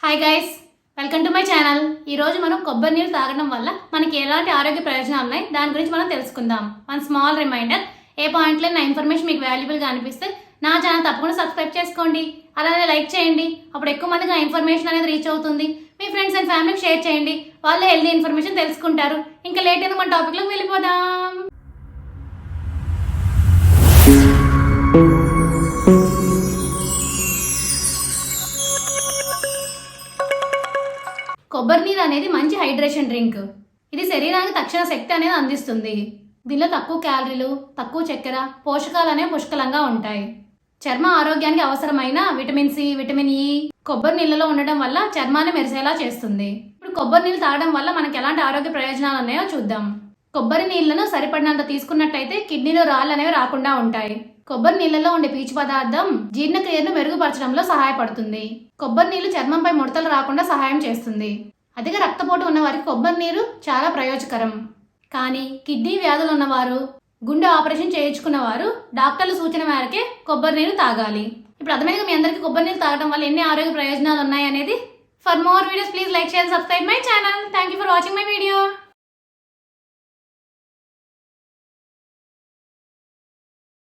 Hi guys, welcome to my channel. ఈరోజు మనం కొబ్బరి నీళ్ళు తాగడం వల్ల మనకి ఎలాంటి ఆరోగ్య ప్రయోజనాలు ఉన్నాయి దాని గురించి మనం తెలుసుకుందాం. వన్ స్మాల్ రిమైండర్, ఏ పాయింట్లో నా ఇన్ఫర్మేషన్ మీకు వాల్యుబుల్గా అనిపిస్తే నా ఛానల్ తప్పకుండా సబ్స్క్రైబ్ చేసుకోండి, అలానే లైక్ చేయండి. అప్పుడు ఎక్కువ మందికి ఆ ఇన్ఫర్మేషన్ అనేది రీచ్ అవుతుంది. మీ ఫ్రెండ్స్ అండ్ ఫ్యామిలీకి షేర్ చేయండి, వాళ్ళు హెల్దీ ఇన్ఫర్మేషన్ తెలుసుకుంటారు. ఇంకా లేట్ అయితే మన టాపిక్లోకి వెళ్ళిపోదాం. కొబ్బరి నీరు అనేది మంచి హైడ్రేషన్ డ్రింక్. ఇది శరీరానికి తక్షణ శక్తి అనేది అందిస్తుంది. దీనిలో తక్కువ క్యాలరీలు, తక్కువ చక్కెర, పోషకాలు అనేవి పుష్కలంగా ఉంటాయి. చర్మ ఆరోగ్యానికి అవసరమైన విటమిన్ సి, విటమిన్ ఈ కొబ్బరి నీళ్ళలో ఉండడం వల్ల చర్మాన్ని మెరిసేలా చేస్తుంది. ఇప్పుడు కొబ్బరి నీళ్ళు తాగడం వల్ల మనకి ఎలాంటి ఆరోగ్య ప్రయోజనాలు ఉన్నాయో చూద్దాం. కొబ్బరి నీళ్లను సరిపడినంత తీసుకున్నట్టయితే కిడ్నీలో రాళ్ళు అనేవి రాకుండా ఉంటాయి. కొబ్బరి నీళ్ళలో ఉండే పీచు పదార్థం జీర్ణక్రియను మెరుగుపరచడంలో సహాయపడుతుంది. కొబ్బరి నీళ్లు చర్మంపై ముడతలు రాకుండా సహాయం చేస్తుంది. అధిక రక్తపోటు ఉన్న వారికి కొబ్బరి నీరు చాలా ప్రయోజకరం. కానీ కిడ్నీ వ్యాధులు ఉన్నవారు, గుండె ఆపరేషన్ చేయించుకున్న వారు డాక్టర్ల సూచన మేరకే కొబ్బరి నీరు తాగాలి. ఇప్పుడు అర్థమైందిగా మీ అందరికీ కొబ్బరి నీరు తాగడం వల్ల ఎన్ని ఆరోగ్య ప్రయోజనాలు ఉన్నాయి అనేది. For more videos please like, share, subscribe my channel. Thank you for watching my video.